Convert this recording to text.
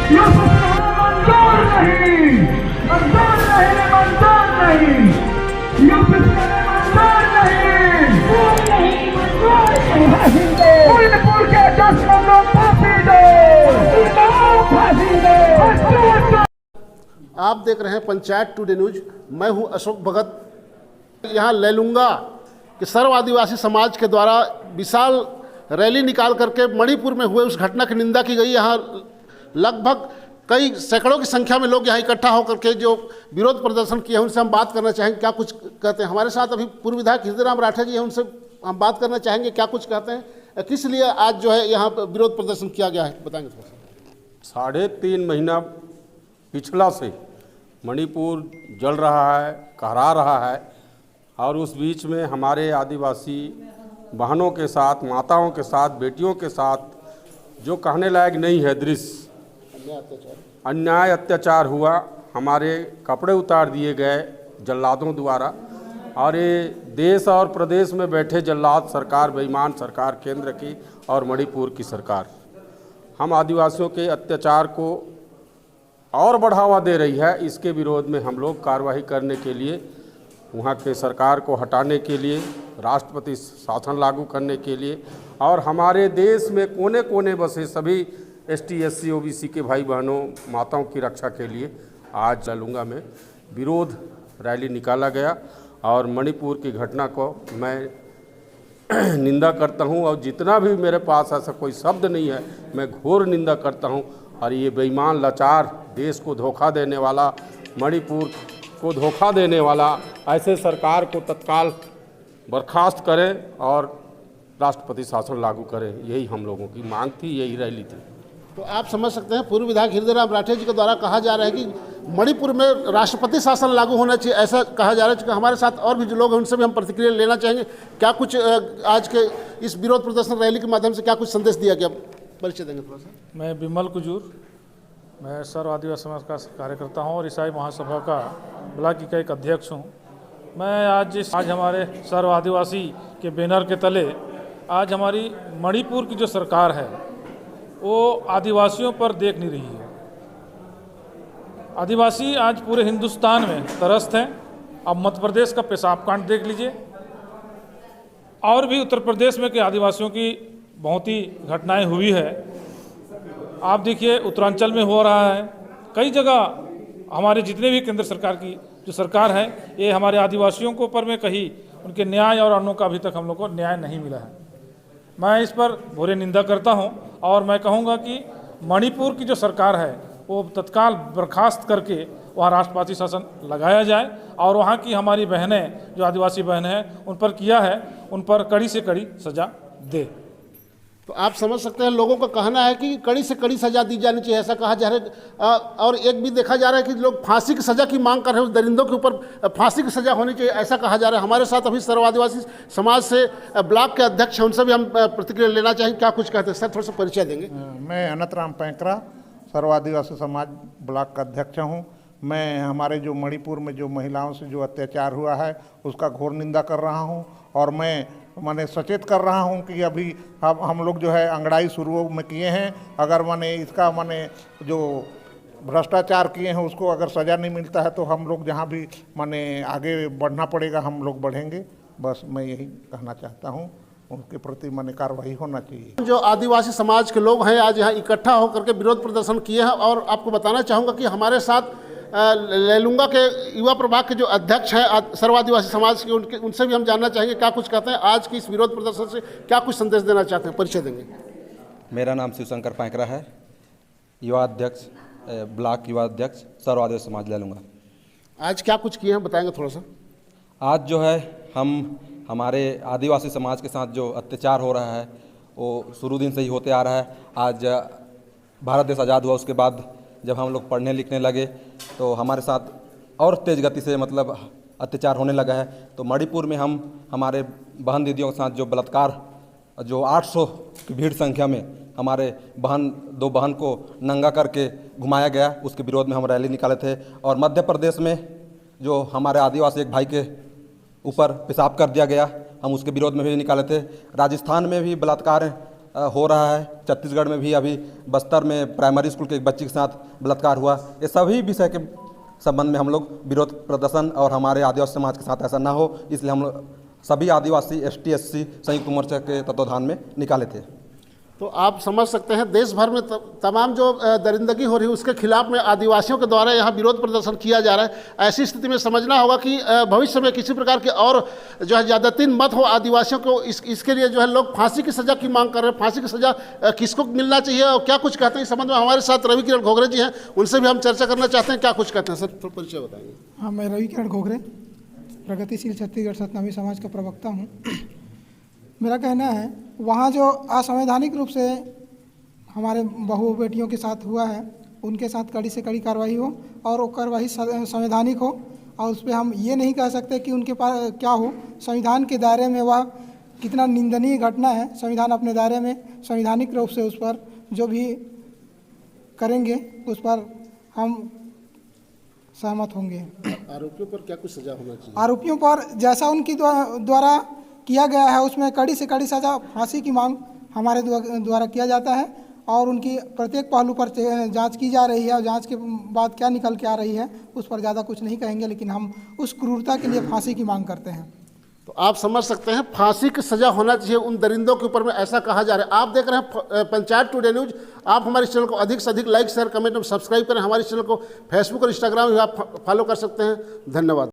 मंजूर नहीं, मंजूर नहीं, मंजूर नहीं, मंजूर नहीं, फूलपुर के 10 लोगों को फांसी दो, फांसी दो। आप देख रहे हैं पंचायत टुडे न्यूज। मैं हूं अशोक भगत। यहाँ लेलुंगा के सर्व आदिवासी समाज के द्वारा विशाल रैली निकाल करके मणिपुर में हुए उस घटना की निंदा की गई। यहाँ लगभग कई सैकड़ों की संख्या में लोग यहाँ इकट्ठा होकर के जो विरोध प्रदर्शन किए हैं उनसे हम बात करना चाहेंगे, क्या कुछ कहते हैं। हमारे साथ अभी पूर्व विधायक हृदयराम राठा जी हैं, उनसे हम बात करना चाहेंगे क्या कुछ कहते हैं, किस लिए आज जो है यहाँ विरोध प्रदर्शन किया गया है, बताएंगे थोड़ा सा। 3.5 महीना पिछला से मणिपुर जल रहा है, कहरा रहा है, और उस बीच में हमारे आदिवासी बहनों के साथ, माताओं के साथ, बेटियों के साथ जो कहने लायक नहीं है दृश्य, अन्याय अत्याचार हुआ। हमारे कपड़े उतार दिए गए जल्लादों द्वारा, और ये देश और प्रदेश में बैठे जल्लाद सरकार, बेईमान सरकार केंद्र की और मणिपुर की सरकार हम आदिवासियों के अत्याचार को और बढ़ावा दे रही है। इसके विरोध में हम लोग कार्रवाई करने के लिए, वहाँ के सरकार को हटाने के लिए, राष्ट्रपति शासन लागू करने के लिए, और हमारे देश में कोने कोने बसे सभी ST SC OBC के भाई बहनों, माताओं की रक्षा के लिए आज लेलुंगा में विरोध रैली निकाला गया। और मणिपुर की घटना को मैं निंदा करता हूं, और जितना भी मेरे पास ऐसा कोई शब्द नहीं है, मैं घोर निंदा करता हूं। और ये बेईमान लाचार, देश को धोखा देने वाला, मणिपुर को धोखा देने वाला ऐसे सरकार को तत्काल बर्खास्त करें और राष्ट्रपति शासन लागू करें। यही हम लोगों की मांग थी, यही रैली थी। तो आप समझ सकते हैं पूर्व विधायक हृदयराम राठे जी के द्वारा कहा जा रहा है कि मणिपुर में राष्ट्रपति शासन लागू होना चाहिए, ऐसा कहा जा रहा है। हमारे साथ और भी जो लोग हैं उनसे भी हम प्रतिक्रिया लेना चाहेंगे। क्या कुछ आज के इस विरोध प्रदर्शन रैली के माध्यम से क्या कुछ संदेश दिया गया, परिचय देंगे थोड़ा सा। मैं विमल कुजूर, मैं सर्व आदिवासी समाज का कार्यकर्ता हूँ और ईसाई महासभा का ब्लॉक इकाई का अध्यक्ष हूँ। मैं आज हमारे सर्व आदिवासी के बैनर के तले आज हमारी मणिपुर की जो सरकार है वो आदिवासियों पर देख नहीं रही है। आदिवासी आज पूरे हिंदुस्तान में त्रस्त हैं। अब मध्य प्रदेश का पेशाब कांड देख लीजिए, और भी उत्तर प्रदेश में के आदिवासियों की बहुत ही घटनाएं हुई है। आप देखिए उत्तरांचल में हो रहा है, कई जगह हमारे जितने भी केंद्र सरकार की जो सरकार है, ये हमारे आदिवासियों को ऊपर में कहीं उनके न्याय और अन्यों का अभी तक हम लोग को न्याय नहीं मिला है। मैं इस पर बुरी निंदा करता हूं, और मैं कहूंगा कि मणिपुर की जो सरकार है वो तत्काल बर्खास्त करके वहाँ राष्ट्रपति शासन लगाया जाए, और वहाँ की हमारी बहनें जो आदिवासी बहनें हैं उन पर किया है, उन पर कड़ी से कड़ी सज़ा दे। तो आप समझ सकते हैं लोगों का कहना है कि कड़ी से कड़ी सजा दी जानी चाहिए, ऐसा कहा जा रहा है। और एक भी देखा जा रहा है कि लोग फांसी की सजा की मांग कर रहे हैं, दरिंदों के ऊपर फांसी की सजा होनी चाहिए, ऐसा कहा जा रहा है। हमारे साथ अभी सर्व आदिवासी समाज से ब्लॉक के अध्यक्ष हैं, उनसे भी हम प्रतिक्रिया लेना चाहेंगे, क्या कुछ कहते हैं सर, थोड़ा सा परिचय देंगे। मैं अनंतराम पैंकरा, सर्व आदिवासी समाज ब्लॉक का अध्यक्ष हूँ। मैं हमारे जो मणिपुर में जो महिलाओं से जो अत्याचार हुआ है उसका घोर निंदा कर रहा हूँ, और मैं सचेत कर रहा हूँ कि अभी हम लोग जो है अंगड़ाई शुरू में किए हैं। अगर इसका जो भ्रष्टाचार किए हैं उसको अगर सज़ा नहीं मिलता है तो हम लोग जहाँ भी आगे बढ़ना पड़ेगा, हम लोग बढ़ेंगे। बस मैं यही कहना चाहता हूँ, उनके प्रति कार्रवाई होना चाहिए। जो आदिवासी समाज के लोग हैं आज यहाँ इकट्ठा होकर के विरोध प्रदर्शन किए हैं, और आपको बताना चाहूँगा कि हमारे साथ लेलुंगा के युवा प्रभाग के जो अध्यक्ष हैं सर्व आदिवासी समाज के, उनसे भी हम जानना चाहेंगे क्या कुछ कहते हैं, आज की इस विरोध प्रदर्शन से क्या कुछ संदेश देना चाहते हैं, परिचय देंगे। मेरा नाम शिवशंकर पैंकरा है, युवा अध्यक्ष, ब्लॉक युवा अध्यक्ष, सर्व आदिवासी समाज लेलुंगा। आज क्या कुछ किए हैं बताएंगे थोड़ा सा। आज जो है हम हमारे आदिवासी समाज के साथ जो अत्याचार हो रहा है वो शुरू दिन से ही होते आ रहा है। आज भारत देश आज़ाद हुआ, उसके बाद जब हम लोग पढ़ने लिखने लगे तो हमारे साथ और तेज़ गति से अत्याचार होने लगा है। तो मणिपुर में हम हमारे बहन दीदियों के साथ जो बलात्कार, जो 800 की भीड़ संख्या में हमारे दो बहन को नंगा करके घुमाया गया, उसके विरोध में हम रैली निकाले थे। और मध्य प्रदेश में जो हमारे आदिवासी एक भाई के ऊपर पेशाब कर दिया गया, हम उसके विरोध में भी निकाले थे। राजस्थान में भी बलात्कार हो रहा है। छत्तीसगढ़ में भी अभी बस्तर में प्राइमरी स्कूल के एक बच्ची के साथ बलात्कार हुआ। ये सभी विषय के संबंध में हम लोग विरोध प्रदर्शन और हमारे आदिवासी समाज के साथ ऐसा ना हो, इसलिए हम लोग सभी आदिवासी ST SC संयुक्त मोर्चा के तत्वाधान में निकाले थे। तो आप समझ सकते हैं देश भर में तमाम जो दरिंदगी हो रही है उसके खिलाफ में आदिवासियों के द्वारा यहाँ विरोध प्रदर्शन किया जा रहा है। ऐसी स्थिति में समझना होगा कि भविष्य में किसी प्रकार के और जो है ज़्यादती मत हो आदिवासियों को, इसके लिए जो है लोग फांसी की सज़ा की मांग कर रहे हैं। फांसी की सज़ा किसको मिलना चाहिए और क्या कुछ कहते हैं इस संबंध में हमारे साथ रवि किरण घोगरे जी हैं, उनसे भी हम चर्चा करना चाहते हैं। क्या कुछ कहते हैं सर, थोड़ा परिचय बताएंगे। हाँ, मैं रवि किरण घोगरे, प्रगतिशील छत्तीसगढ़ सतनामी समाज का प्रवक्ता हूँ। मेरा कहना है वहाँ जो असंवैधानिक रूप से हमारे बहू बेटियों के साथ हुआ है उनके साथ कड़ी से कड़ी कार्रवाई हो और वो कार्रवाई संवैधानिक हो, और उस पर हम ये नहीं कह सकते कि उनके पास क्या हो। संविधान के दायरे में वह कितना निंदनीय घटना है, संविधान अपने दायरे में संवैधानिक रूप से उस पर जो भी करेंगे उस पर हम सहमत होंगे। आरोपियों पर क्या कुछ सजा होना चाहिए? आरोपियों पर जैसा उनकी द्वारा किया गया है उसमें कड़ी से कड़ी सजा, फांसी की मांग हमारे द्वारा किया जाता है और उनकी प्रत्येक पहलू पर जांच की जा रही है और जांच के बाद क्या निकल के आ रही है उस पर ज़्यादा कुछ नहीं कहेंगे, लेकिन हम उस क्रूरता के लिए फांसी की मांग करते हैं। तो आप समझ सकते हैं फांसी की सज़ा होना चाहिए उन दरिंदों के ऊपर में, ऐसा कहा जा रहा है। आप देख रहे हैं पंचायत टुडे न्यूज़। आप हमारे चैनल को अधिक से अधिक लाइक शेयर कमेंट और सब्सक्राइब करें। हमारे चैनल को फेसबुक और इंस्टाग्राम भी आप फॉलो कर सकते हैं। धन्यवाद।